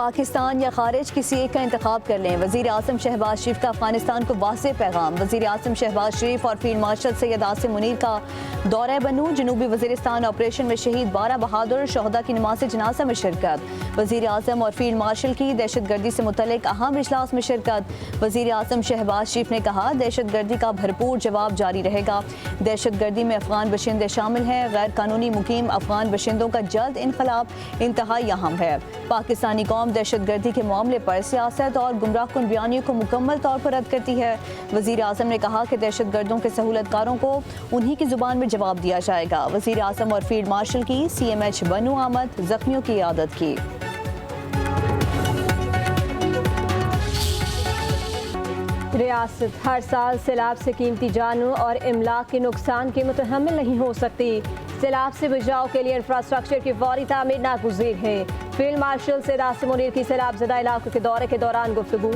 पाकिस्तान या खारिज किसी एक का इंतखाब कर लें। वज़ीर आज़म शहबाज शरीफ का अफगानिस्तान को वाज़ेह पैगाम। वज़ीर आज़म शहबाज शरीफ और फील्ड मार्शल सैयद आसिम मुनीर का दौरा बनू। जनूबी वज़ीरिस्तान ऑपरेशन में शहीद 12 बहादुर शहदा की नमाज़ जनाजा में शिरकत। वज़ीर आज़म और फील्ड मार्शल की दहशत गर्दी से मुतल्लिक अहम इजलास में शिरकत। वज़ीर आज़म शहबाज शरीफ ने कहा, दहशत गर्दी का भरपूर जवाब जारी रहेगा। दहशत गर्दी में अफगान बशिंदे शामिल हैं। गैर कानूनी मुकीम अफगान बशिंदों का जल्द इनकलाब इंतहाई अहम है। पाकिस्तानी कौम दहशत गर्दी के मामले पर सियासत और गुमराहकुन बयानियों को मुकम्मल तौर पर रद्द करती है। वज़ीर आज़म ने कहा कि दहशत गर्दों के सहूलतकारों को उन्हीं की जुबान में जवाब दिया जाएगा। वज़ीर आज़म और फील्ड मार्शल की CMH बनू आमद, जख्मियों की इयादत की। रियासत हर साल सैलाब से कीमती जानों और इमलाक के नुकसान के मुतहम्मिल नहीं हो सकती। सैलाब से बचाव के लिए इंफ्रास्ट्रक्चर की फौरी तामीर नागुज़ीर है। फील्ड मार्शल सैयद आसिम मुनीर की सैलाब ज़दा इलाकों के दौरे के दौरान गुफ्तगू।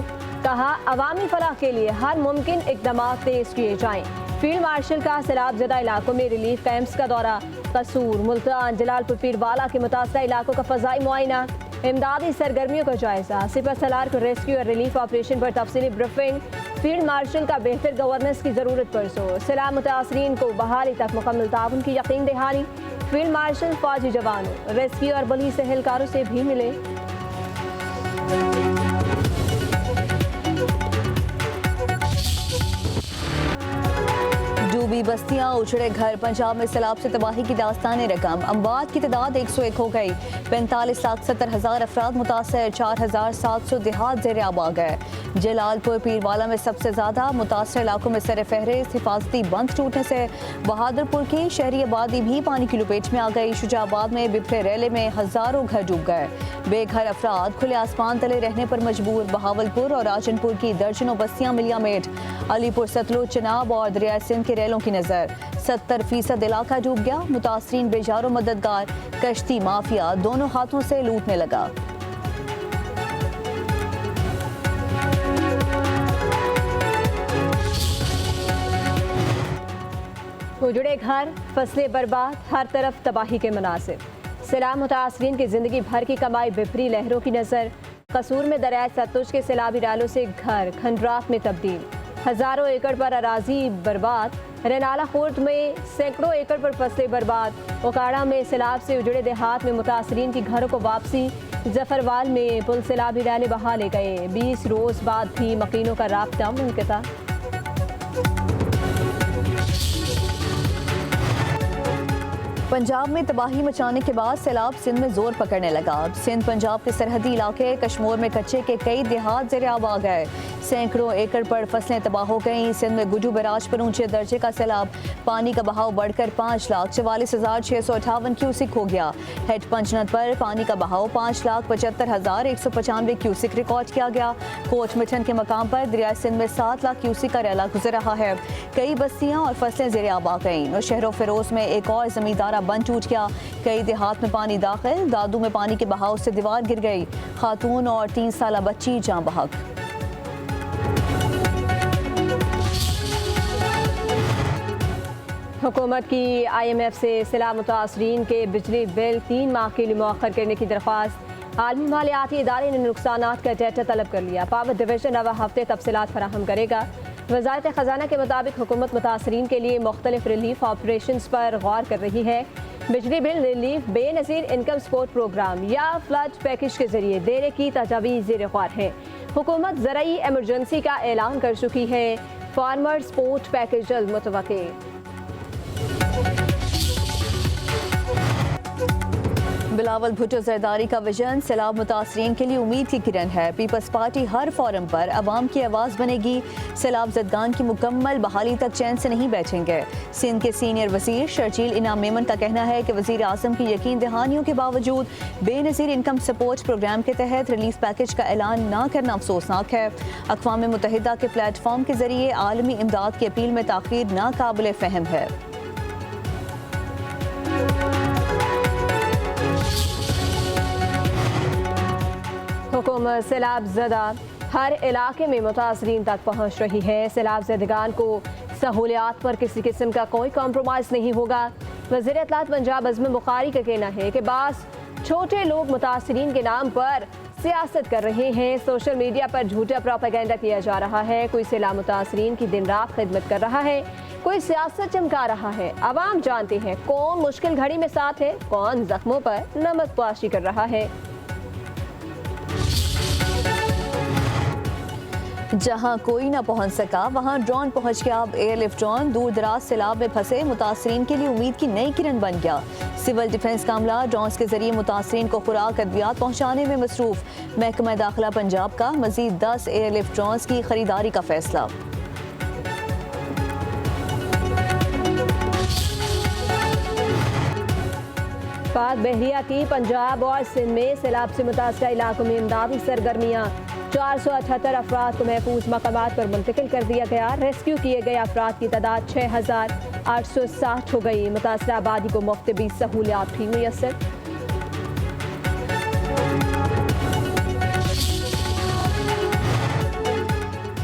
कहा, अवामी फलाह के लिए हर मुमकिन इक़दाम तेज़ किए जाएँ। फील्ड मार्शल का सैलाब ज़दा इलाकों में रिलीफ कैंप्स का दौरा। कसूर, मुल्तान, जलालपुर, पीरवाला के मुतासरा इलाकों का फ़ज़ाई मुआयना। इमदादी सरगर्मियों का जायजा। सिपह सलार को रेस्क्यू और रिलीफ ऑपरेशन पर तफसीली ब्रीफिंग। फील्ड मार्शल का बेहतर गवर्नेंस की ज़रूरत पर जोर। सैलाब मुतासरीन को बहाली तक मुकम्मल ताउन की यकीन दहानी। फील्ड मार्शल फौजी जवानों, रेस्क्यू और पुलिस एहलकारों से भी मिले। डूबी बस्तियां, उजड़े घर, पंजाब में सैलाब से तबाही की दास्तान रकम। अमवात की तादाद 101 हो गई। 45,70,000 अफराद मुतासर। 4,700 देहात ज़ेर आब आ गए। जलालपुर, पीरवाला में सबसे ज़्यादा। मुतासर इलाकों में सर फहरिस्त हिफाजती बंद टूटने से बहादुरपुर की शहरी आबादी भी पानी की लपेट में आ गई। शुजाबाद में बिफरे रेले में हज़ारों घर डूब गए। बेघर अफराद खुले आसमान तले रहने पर मजबूर। बहावलपुर और राजनपुर की दर्जनों बस्तियां मिलियामेट। अलीपुर, सतलुज, चनाब और दरिया सिंध के रेलों की नज़र। 70% इलाका डूब गया। मुतासरीन बेजारो मददगार। कश्ती माफिया दोनों हाथों से लूटने लगा। उजड़े घर, फसलें बर्बाद, हर तरफ तबाही के मनासिर। सैलाब मुतासरीन की जिंदगी भर की कमाई बिफरी लहरों की नज़र। कसूर में दरिया सतलुज के सैलाबी डालों से घर खंडरात में तब्दील। हज़ारों एकड़ पर अराजी बर्बाद। रेनाला खुर्द में सैकड़ों एकड़ पर फसलें बर्बाद। ओकाड़ा में सैलाब से उजड़े देहात में मुतासरीन की घरों को वापसी। जफरवाल में पुल सैलाबी डाले बहा ले गए। 20 रोज बाद भी मकीनों का राब्ता मुनक़ता। पंजाब में तबाही मचाने के बाद सैलाब सिंध में जोर पकड़ने लगा। सिंध पंजाब के सरहदी इलाके कश्मोर में कच्चे के कई देहात ज़ेर आब आ गए। सैकड़ों एकड़ पर फसलें तबाह हो गईं। सिंध में गुजू बैराज पर ऊंचे दर्जे का सैलाब। पानी का बहाव बढ़कर 5,44,658 क्यूसिक हो गया। हेड पंचनद पर पानी का बहाव 5,75,195 क्यूसिक रिकॉर्ड किया गया। कोट मिठन के मकाम पर दरिया सिंध में 7 लाख क्यूसिक का रैला गुजर रहा है। कई बस्तियां और फसलें ज़ेर आब आ गईं। और शहरों फिरोज में एक और जमींदारा बंद टूट गया। कई देहात में पानी दाखिल। दादू में पानी के बहाव से दीवार गिर गई। खातून और 3 साला बच्ची जान बहक। हुकूमत की IMF से सैलाब मुतासरीन के बिजली बिल 3 माह के लिए मौखर करने की दरख्वास्त। आलमी मालियाती इदारे ने नुकसानात का डेटा तलब कर लिया। पावर डिवीजन अब हफ्ते तफसीलात फराहम करेगा। वज़ारत ख़जाना के मुताबिक हुकूमत मुतासरीन के लिए मुख्तलिफ रिलीफ ऑपरेशंस पर गौर कर रही है। बिजली bill relief, Benazir income support programme या फ्लड पैकेज के जरिए देने की तजावीज़ ज़ेर गौर है। हुकूमत ज़राई एमरजेंसी का ऐलान कर चुकी है। फार्मर सपोर्ट पैकेज जल्द मुतवक्किल। बिलावल भुट्टो जरदारी का विजन सैलाब मुतासरीन के लिए उम्मीद की किरण है। पीपल्स पार्टी हर फोरम पर अवाम की आवाज़ बनेगी। सैलाब ज़दगान की मुकम्मल बहाली तक चैन से नहीं बैठेंगे। सिंध के सीनियर वज़ीर शर्जील इनाम मेमन का कहना है कि वज़ीर आज़म की यकीन दहानियों के बावजूद बेनज़ीर इनकम सपोर्ट प्रोग्राम के तहत रिलीफ पैकेज का ऐलान न करना अफसोसनाक है। अक़वाम मुत्तहिदा के प्लेटफॉर्म के जरिए आलमी इमदाद की अपील में ताख़ीर नाकाबिल फ़हम है। हुकूमत सैलाब ज़दा हर इलाके में मुतासरीन तक पहुँच रही है। सैलाब ज़दगान को सहूलियात पर किसी किस्म का कोई कॉम्प्रोमाइज़ नहीं होगा। वज़ीर इत्तलात पंजाब अज़म बुखारी का कहना है कि बास छोटे लोग मुतासरीन के नाम पर सियासत कर रहे हैं। सोशल मीडिया पर झूठा प्रोपेगेंडा किया जा रहा है। कोई सैलाब मुतासरीन की दिन रात खिदमत कर रहा है, कोई सियासत चमका रहा है। अवाम जानते हैं कौन मुश्किल घड़ी में साथ है, कौन जख्मों पर नमक पाशी कर रहा है। जहां कोई न पहुंच सका वहां ड्रोन पहुंच गया। अब एयरलिफ्ट ड्रोन दूर दराज सैलाब में फंसे मुतासरीन के लिए उम्मीद की नई किरण बन गया। सिविल डिफेंस का अमला ड्रोन के जरिए मुतासरीन को खुराक अद्वियात पहुंचाने में मसरूफ। महकमा दाखिला पंजाब का मजीद 10 एयरलिफ्ट ड्रोन की खरीदारी का फैसला। पाक बहरिया की पंजाब और सिंध में सैलाब से मुतासरा इलाकों में इमदादी सरगर्मियाँ। 478 अफराद को महफूज मकामात पर मुंतकिल कर दिया गया। रेस्क्यू किए गए अफराद की तादाद 6860 हो गई। मुतासरा आबादी को मुफ्त बीस सहूलियात भी मुयसर।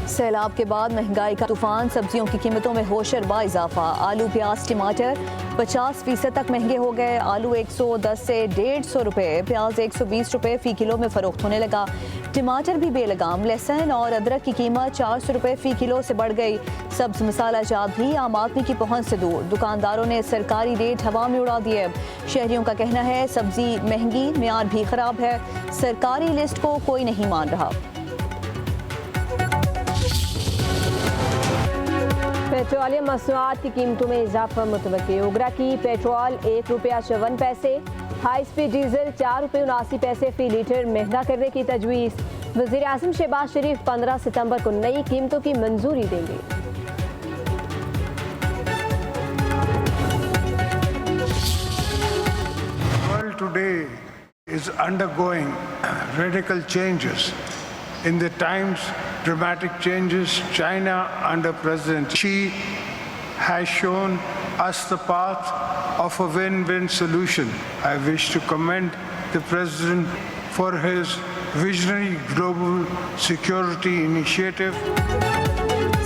सैलाब के बाद महंगाई का तूफान, सब्जियों की कीमतों में होशरबा इजाफा। आलू, प्याज, टमाटर 50% तक महंगे हो गए। आलू 110 से 150 रुपये, प्याज 120 रुपये फी किलो में फरोख्त होने लगा। टमाटर भी बेलगाम। लहसुन और अदरक की कीमत 400 रुपये फी किलो से बढ़ गई। सब्ज मसाला जात भी आम आदमी की पहुंच से दूर। दुकानदारों ने सरकारी रेट हवा में उड़ा दिए। शहरियों का कहना है सब्जी महंगी, मियार भी खराब है। सरकारी लिस्ट को कोई नहीं मान रहा। पेट्रोलियम मसनूआत की कीमतों में इजाफा मुतवक्की। ओगरा की पेट्रोल 1 रुपया 54 पैसे, हाई स्पीड डीजल 4 रुपये 79 पैसे फी लीटर महंगा करने की तजवीज़। वज़ीर आज़म शहबाज शरीफ 15 सितंबर को नई कीमतों की मंजूरी देंगे। World today is undergoing radical changes. In the times dramatic changes, China under President Xi has shown us the path of a win-win solution. I wish to commend the President for his visionary global security initiative.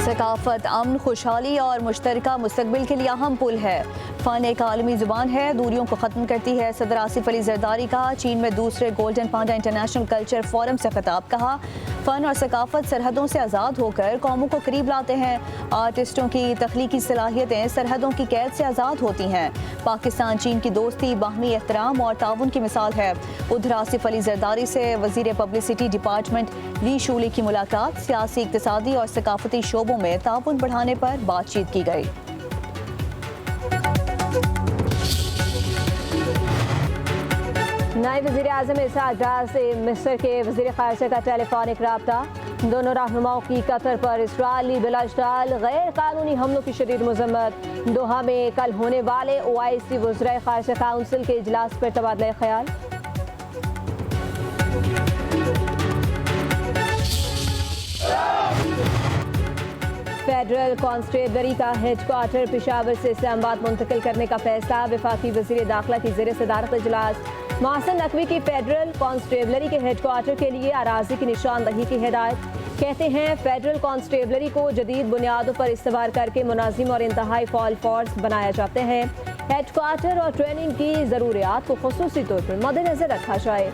सकाफत अमन, खुशहाली और मुश्तरका मुस्तकबिल के लिए अहम पुल है। फ़न एक आलमी ज़ुबान है, दूरियों को ख़त्म करती है। सदर आसिफ अली जरदारी का चीन में दूसरे गोल्डन पांडा इंटरनेशनल कल्चर फोरम से खिताब। कहा फ़न और सकाफत सरहदों से आज़ाद होकर कौमों को करीब लाते हैं। आर्टिस्टों की तख्लीकी सलाहियतें सरहदों की कैद से आज़ाद होती हैं। पाकिस्तान चीन की दोस्ती बाहमी एहतराम और ताउन की मिसाल है। उधर आसिफ अली जरदारी से वज़ीर पब्लिसिटी डिपार्टमेंट ली शूली की मुलाकात। सियासी, इक़्तिसादी और सकाफती शोबों में ताउन बढ़ाने पर बातचीत की गई। नायब वज़ीर आज़म इसहाक़ डार से मिस्र के वज़ीर ख़ारिजा का टेलीफोनिक रब्ता। दोनों रहनुमाओं की कतर पर इसराइली बिलाजदाल गैर कानूनी हमलों की शदीद मज़म्मत। दोहा में कल होने वाले OIC वज़राए ख़ारिजा काउंसिल के इजलास पर तबादला ख्याल। फेडरल कांस्टेबलरी का हेडक्वार्टर पेशावर से इस्लामाबाद मुंतकिल करने का फैसला। वफाकी वज़ीर दाखिला की ज़ेर सदारत इजलास। मोहसिन नकवी की फेडरल कांस्टेबलरी के हेडक्वार्टर के लिए अराजी की निशानदही की हिदायत। कहते हैं फेडरल कांस्टेबलरी को जदीद बुनियादों पर इस्तेमाल करके मुनाजिम और इंतहाई फॉल फोर्स बनाया जाते हैं। हेडक्वार्टर और ट्रेनिंग की ज़रूरियात को खुसूसी तौर पर मद्देनजर रखा जाए।